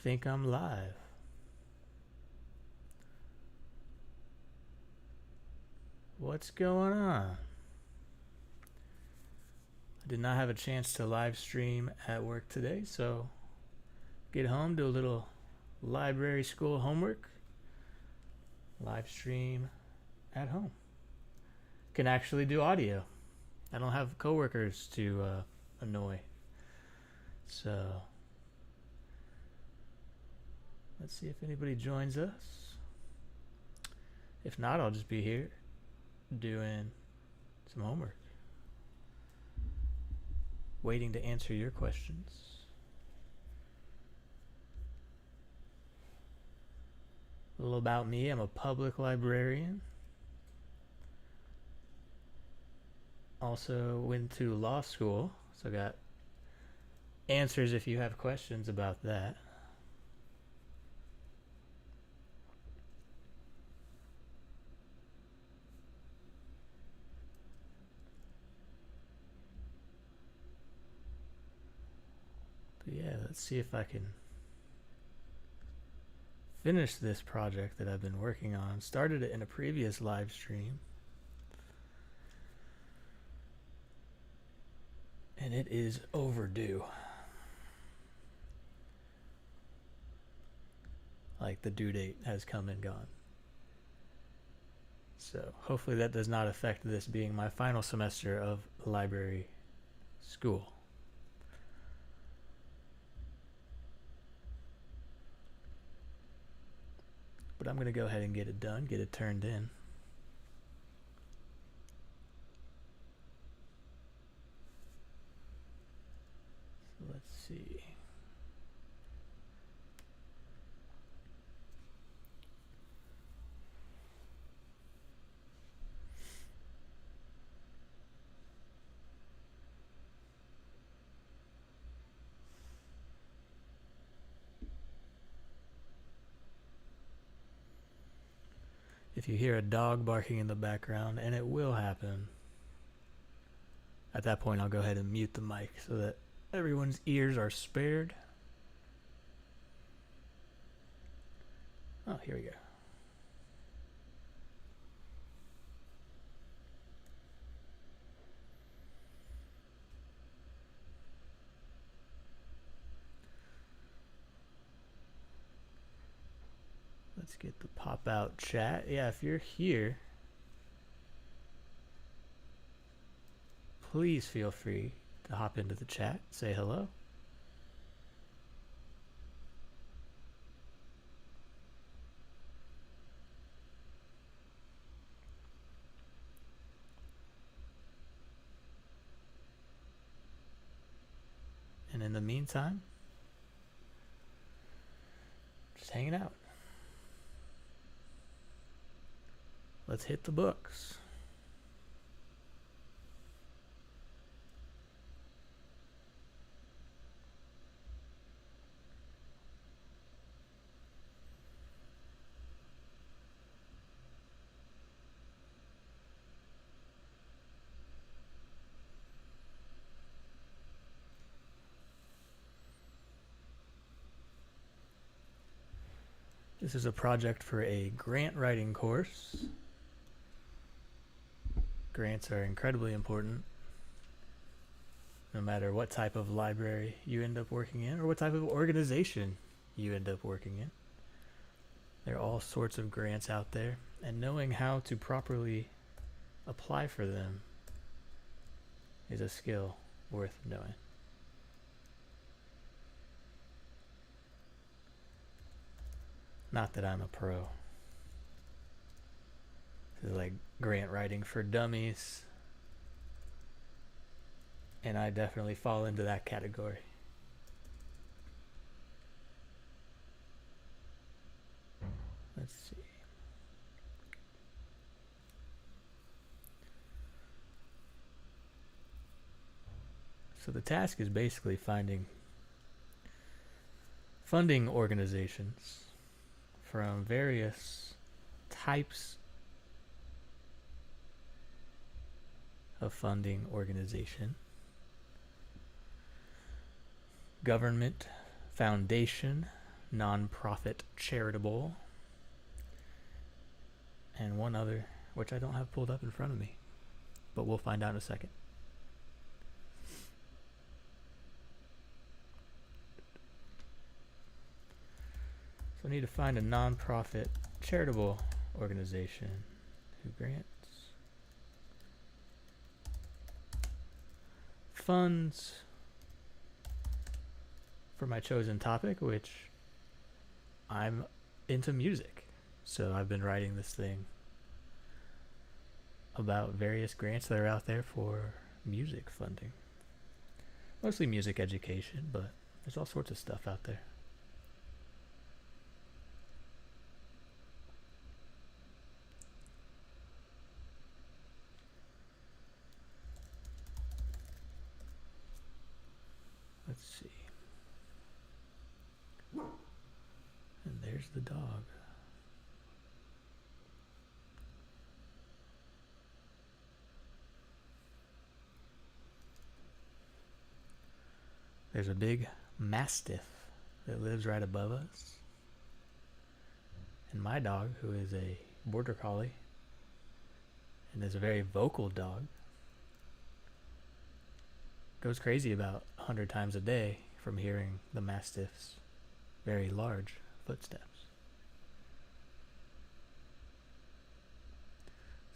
think I'm live. What's going on? I did not have a chance to live stream at work today, so get home, do a little library school homework, live stream at home. Can actually do audio. I don't have coworkers to annoy. So let's see if anybody joins us. If not, I'll just be here doing some homework, waiting to answer your questions. A little about me: I'm a public librarian. Also went to law school, so got answers if you have questions about that. But yeah, let's see if I can finish this project that I've been working on. Started it in a previous live stream, and it is overdue. Like, the due date has come and gone. So hopefully that does not affect this being my final semester of library school. But I'm going to go ahead and get it done, get it turned in. So let's see. If you hear a dog barking in the background, and it will happen, at that point I'll go ahead and mute the mic so that everyone's ears are spared. Oh, here we go. Let's get the pop out chat. Yeah, if you're here, please feel free to hop into the chat, say hello. And in the meantime, just hanging out. Let's hit the books. This is a project for a grant writing course. Grants are incredibly important, no matter what type of library you end up working in or what type of organization you end up working in. There are all sorts of grants out there, and knowing how to properly apply for them is a skill worth knowing. Not that I'm a pro. This is like grant writing for dummies, and I definitely fall into that category. Let's see. So the task is basically finding funding organizations from various types of funding organization: government, foundation, non-profit charitable, and one other, which I don't have pulled up in front of me, but we'll find out in a second. So I need to find a non-profit charitable organization who grants funds for my chosen topic, which I'm into music. So I've been writing this thing about various grants that are out there for music funding. Mostly music education, but there's all sorts of stuff out there. Let's see. And there's the dog. There's a big mastiff that lives right above us. And my dog, who is a border collie and is a very vocal dog, goes crazy about 100 times a day from hearing the mastiff's very large footsteps.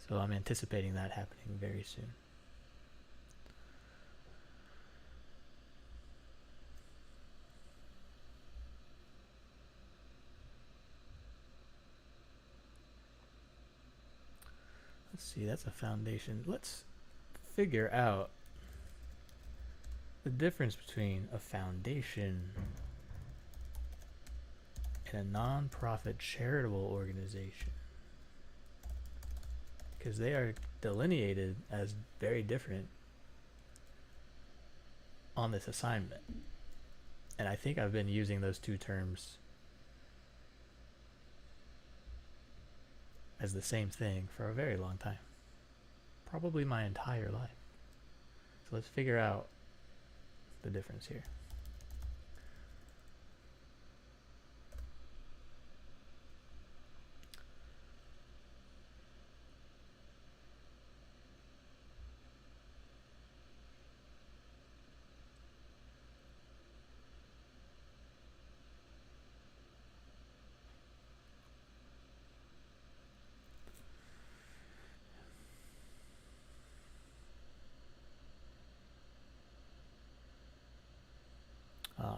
So I'm anticipating that happening very soon. Let's see, that's a foundation. Let's figure out the difference between a foundation and a non-profit charitable organization, because they are delineated as very different on this assignment. And I think I've been using those two terms as the same thing for a very long time, probably my entire life. So let's figure out the difference here.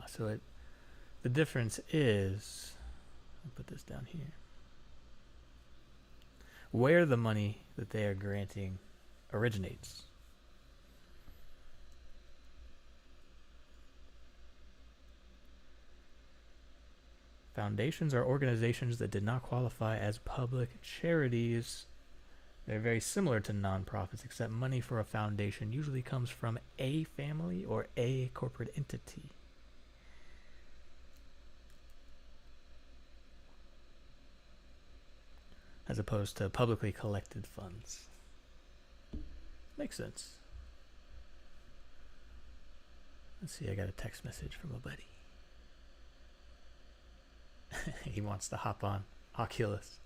So the difference is, I'll put this down here, where the money that they are granting originates. Foundations are organizations that did not qualify as public charities. They're very similar to nonprofits, except money for a foundation usually comes from a family or a corporate entity, as opposed to publicly collected funds. Makes sense. Let's see, I got a text message from a buddy. He wants to hop on Oculus.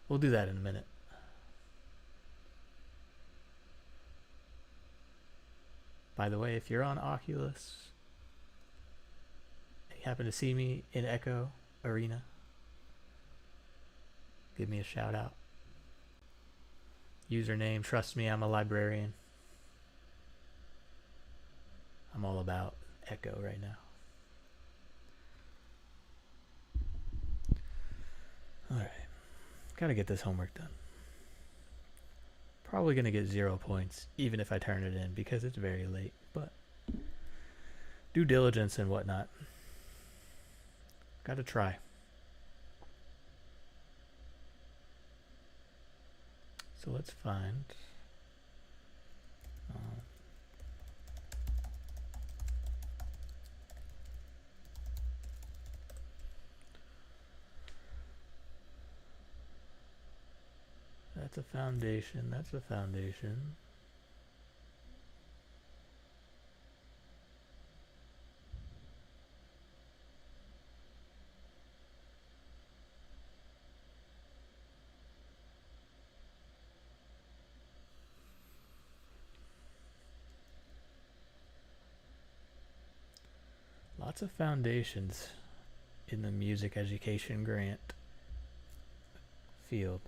We'll do that in a minute. By the way, if you're on Oculus and you happen to see me in Echo Arena, give me a shout out. Username, trust me, I'm a librarian. I'm all about Echo right now. Alright, gotta get this homework done. Probably gonna get 0 points, even if I turn it in, because it's very late, but due diligence and whatnot. Gotta try. So let's find that's a foundation, that's a foundation. Lots of foundations in the music education grant field.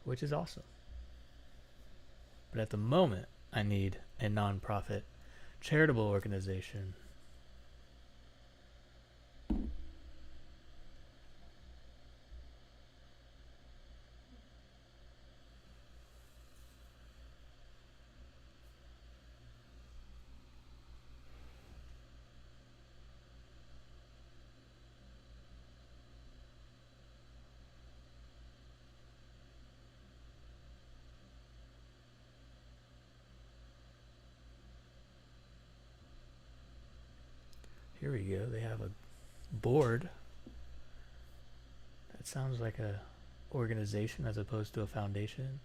Which is awesome. But at the moment, I need a nonprofit charitable organization. Here we go. They have a board. That sounds like a organization as opposed to a foundation.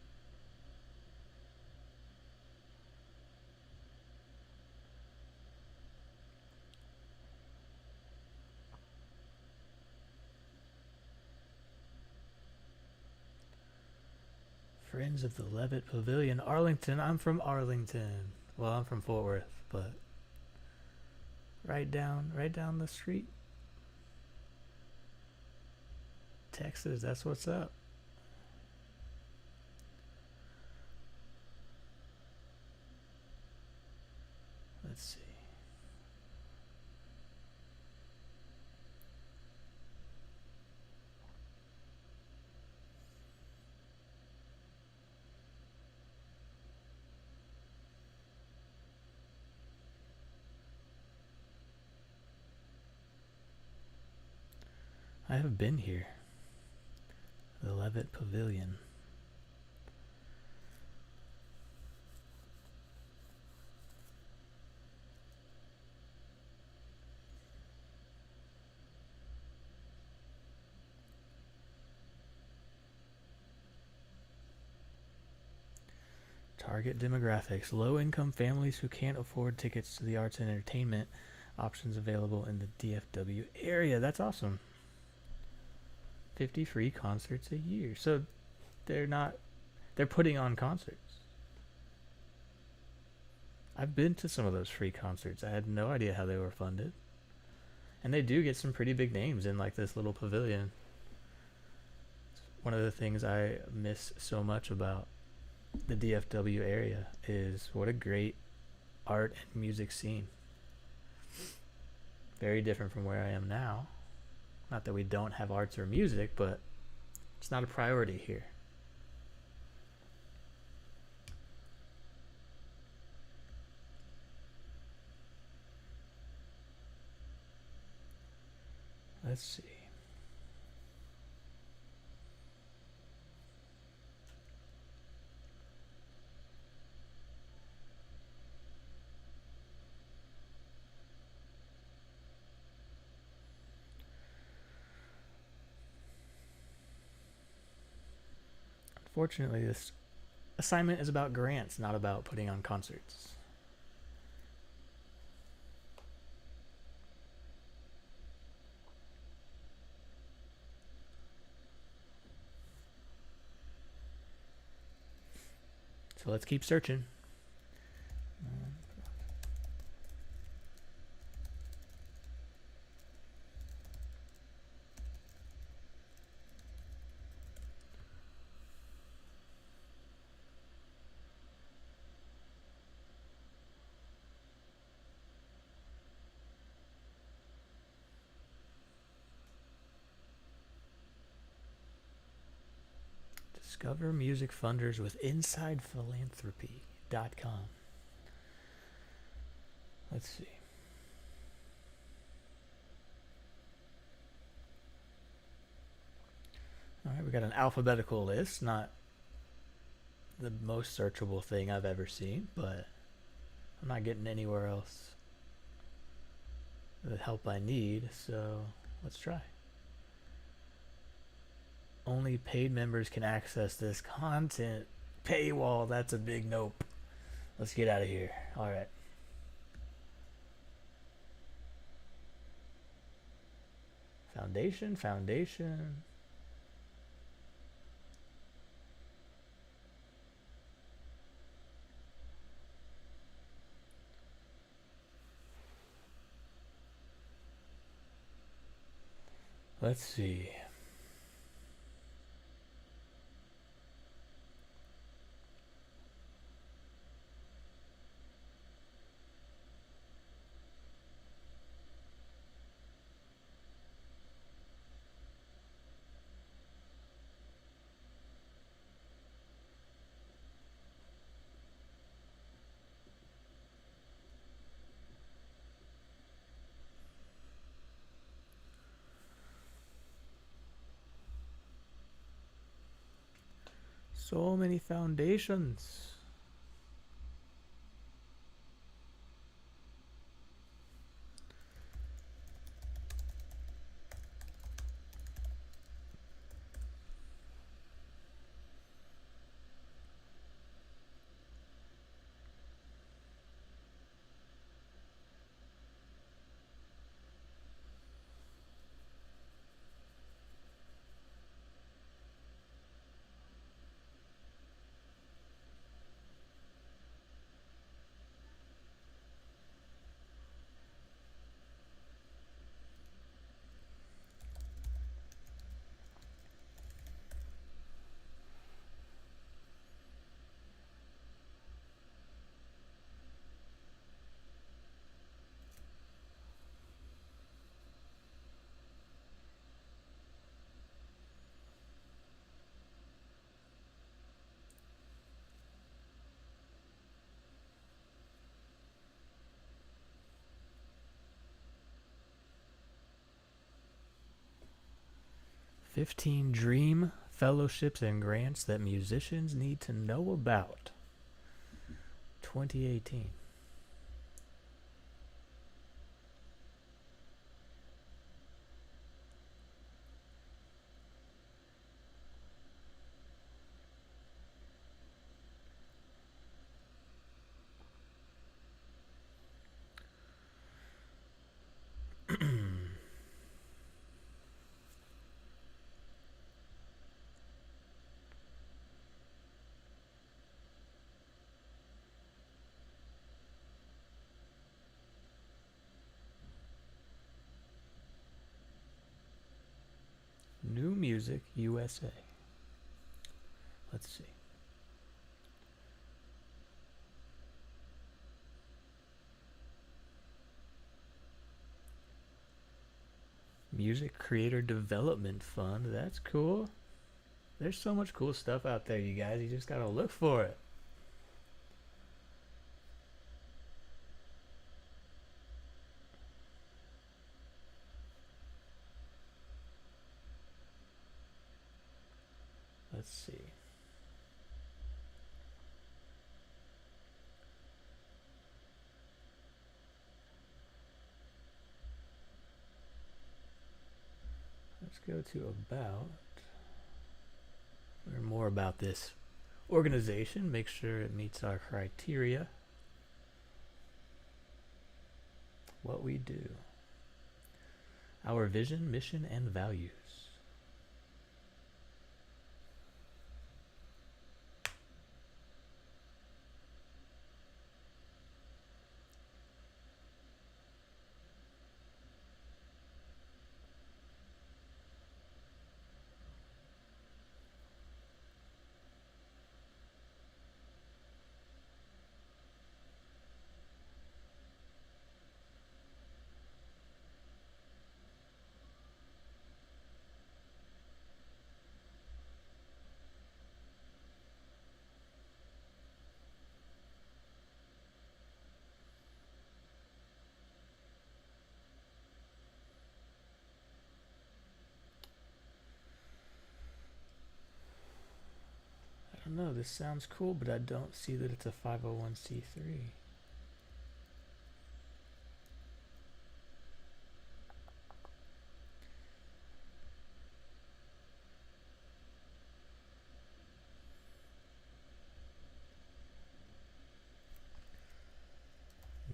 Friends of the Levitt Pavilion, Arlington. I'm from Arlington. Well, I'm from Fort Worth, but right down the street. Texas, that's what's up. Let's see. I have been here. The Levitt Pavilion. Target demographics. Low-income families who can't afford tickets to the arts and entertainment. Options available in the DFW area. That's awesome. 50 free concerts a year. So they're putting on concerts. I've been to some of those free concerts. I had no idea how they were funded. And they do get some pretty big names in like this little pavilion. One of the things I miss so much about the DFW area is what a great art and music scene. Very different from where I am now. Not that we don't have arts or music, but it's not a priority here. Let's see. Unfortunately, this assignment is about grants, not about putting on concerts. So let's keep searching. Discover music funders with InsidePhilanthropy.com. Let's see. All right, we got an alphabetical list, not the most searchable thing I've ever seen, but I'm not getting anywhere else the help I need, so let's try. Only paid members can access this content. Paywall, that's a big nope. Let's get out of here. All right. Foundation. Let's see. So many foundations. "15 dream fellowships and grants that musicians need to know about." 2018. New Music USA. Let's see. Music Creator Development Fund. That's cool. There's so much cool stuff out there, you guys. You just gotta look for it. Let's see. Let's go to About. Learn more about this organization. Make sure it meets our criteria. What we do. Our vision, mission, and values. I don't know, this sounds cool, but I don't see that it's a 501c3.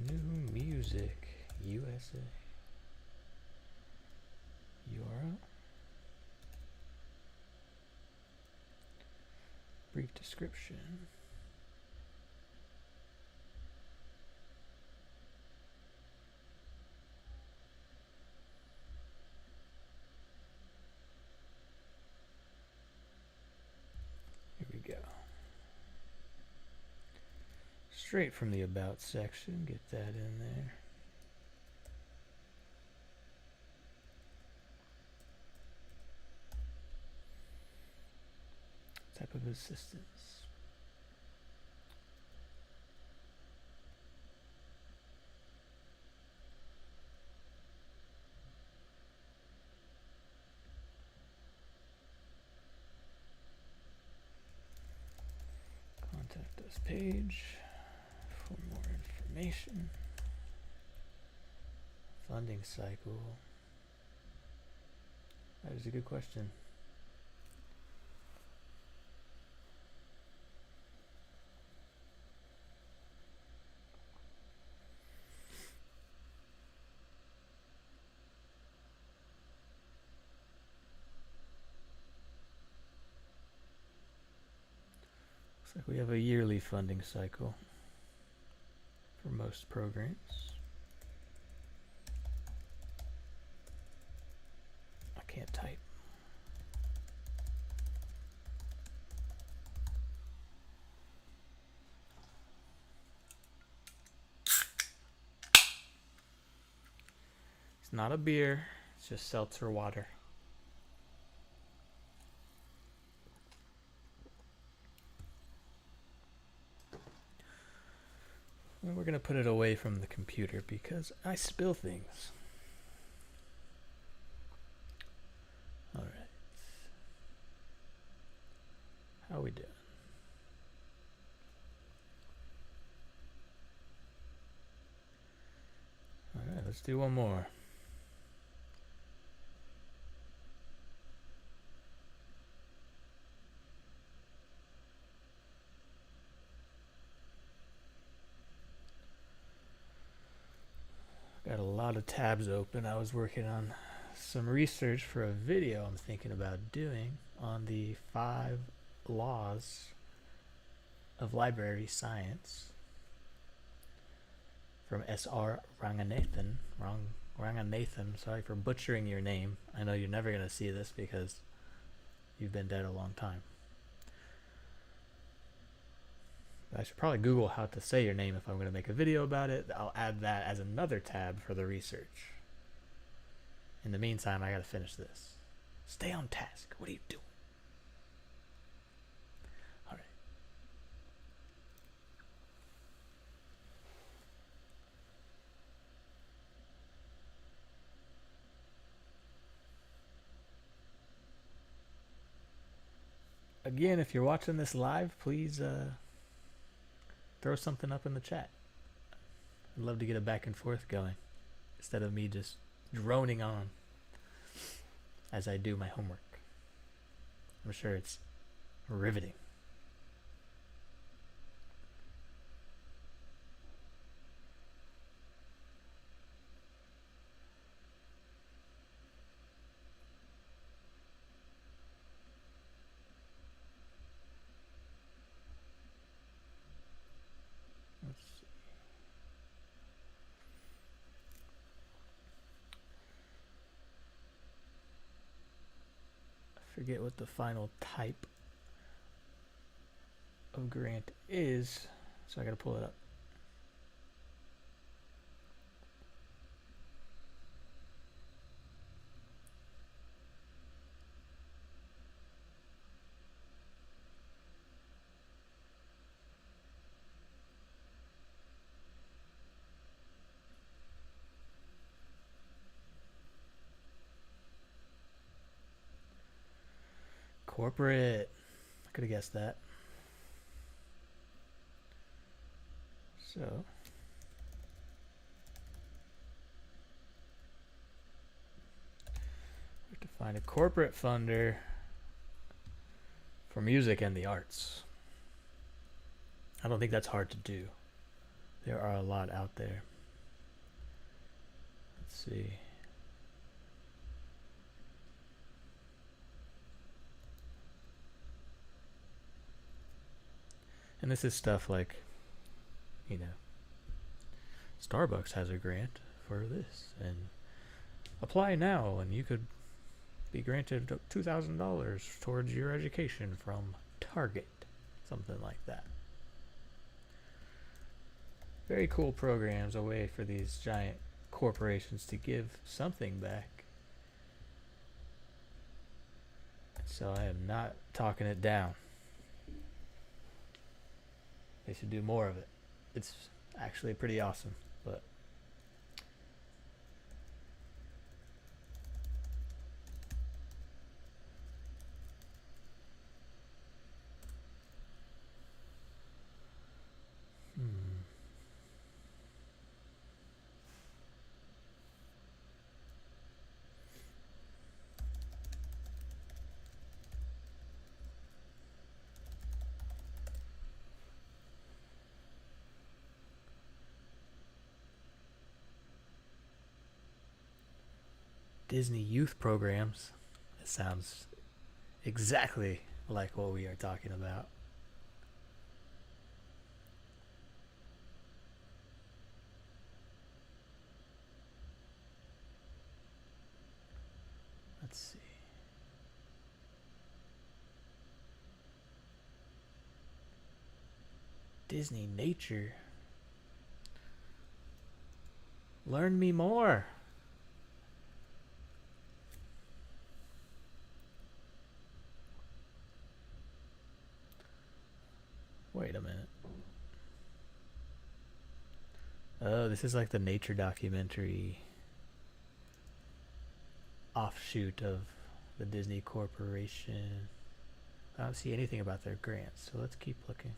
New Music USA. URL. Brief description. straight from the About section. Get that in there. Type of assistance. Contact us page for more information. Funding cycle. That is a good question. Looks like we have a yearly funding cycle for most programs. I can't type. It's not a beer, it's just seltzer water. And we're going to put it away from the computer because I spill things. All right. How we doing? All right, let's do one more. Got a lot of tabs open. I was working on some research for a video I'm thinking about doing on the 5 laws of library science from S.R. Ranganathan. Ranganathan, sorry for butchering your name. I know you're never going to see this because you've been dead a long time. I should probably Google how to say your name if I'm going to make a video about it. I'll add that as another tab for the research. In the meantime, I got to finish this. Stay on task. What are you doing? All right. Again, if you're watching this live, please throw something up in the chat. I'd love to get a back and forth going instead of me just droning on as I do my homework. I'm sure it's riveting. Forget what the final type of grant is, so I gotta pull it up. Corporate. I could have guessed that. So we have to find a corporate funder for music and the arts. I don't think that's hard to do. There are a lot out there. Let's see. And this is stuff like, you know, Starbucks has a grant for this, and apply now, and you could be granted $2,000 towards your education from Target, something like that. Very cool programs, a way for these giant corporations to give something back. So I am not talking it down. They should do more of it. It's actually pretty awesome, but Disney youth programs. It sounds exactly like what we are talking about. Let's see. Disney nature. Learn me more. Wait a minute. Oh, this is like the nature documentary offshoot of the Disney Corporation. I don't see anything about their grants, so let's keep looking.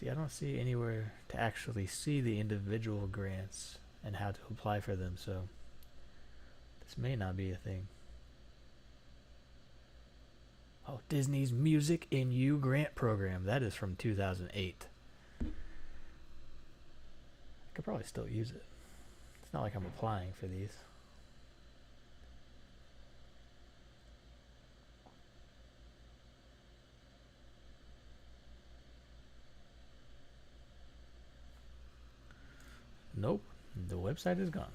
See, I don't see anywhere to actually see the individual grants and how to apply for them, so this may not be a thing. Oh, Disney's Music in You grant program. That is from 2008. I could probably still use it. It's not like I'm applying for these. Nope, the website is gone.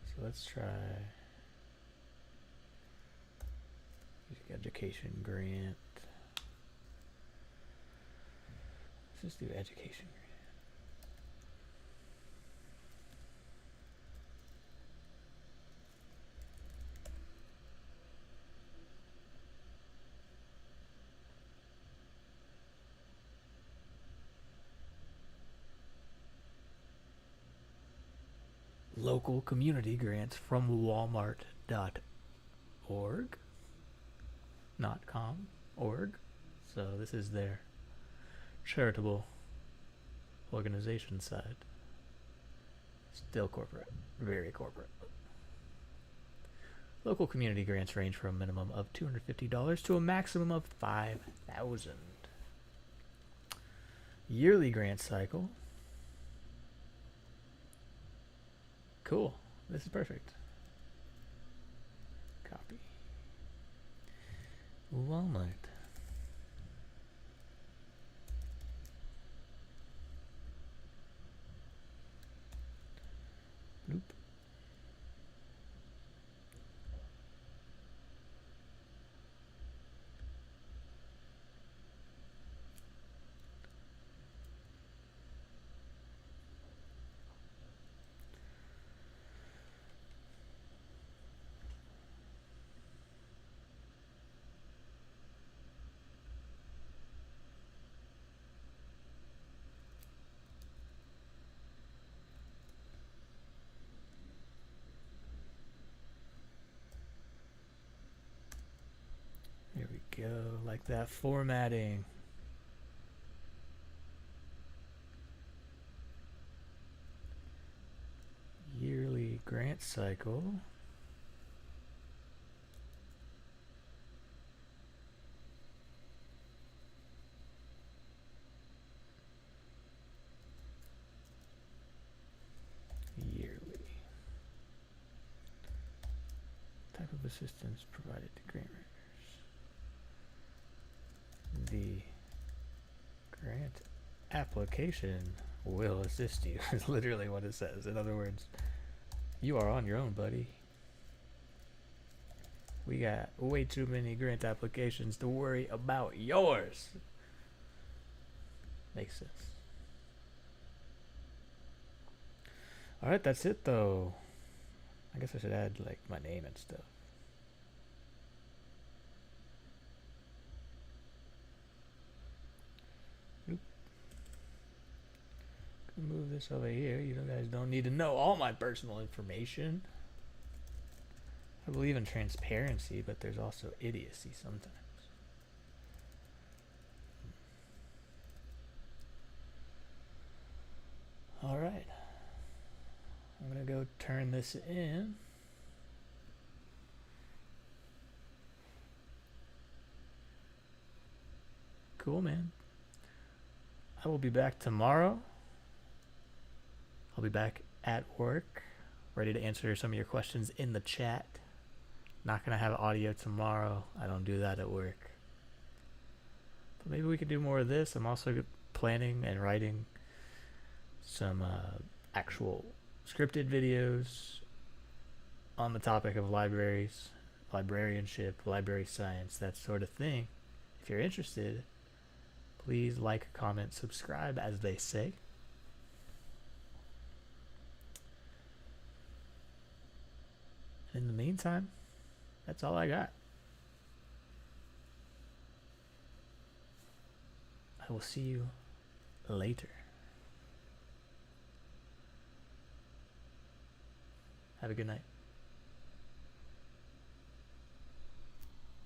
So let's try music education grant. Let's just do education grant. Local community grants from Walmart.org, not com, org. So this is their charitable organization side. Still corporate, very corporate. Local community grants range from a minimum of $250 to a maximum of $5,000. Yearly grant cycle. Cool. This is perfect. Copy. Walmart. Bloop. There we go, like that formatting. Yearly grant cycle. Yearly. assistance provided to grant writers. The grant application will assist you is literally what it says. In other words, you are on your own, buddy. We got way too many grant applications to worry about yours. Makes sense. Alright, that's it though. I guess I should add like my name and stuff. Oop. Move this over here. You guys don't need to know all my personal information. I believe in transparency, but there's also idiocy sometimes. Alright. I'm gonna go turn this in. Cool, man. I will be back tomorrow. I'll be back at work, ready to answer some of your questions in the chat. Not gonna have audio tomorrow. I don't do that at work. But maybe we could do more of this. I'm also planning and writing some actual scripted videos on the topic of libraries, librarianship, library science, that sort of thing. If you're interested, please like, comment, subscribe, as they say. In the meantime, that's all I got. I will see you later. Have a good night.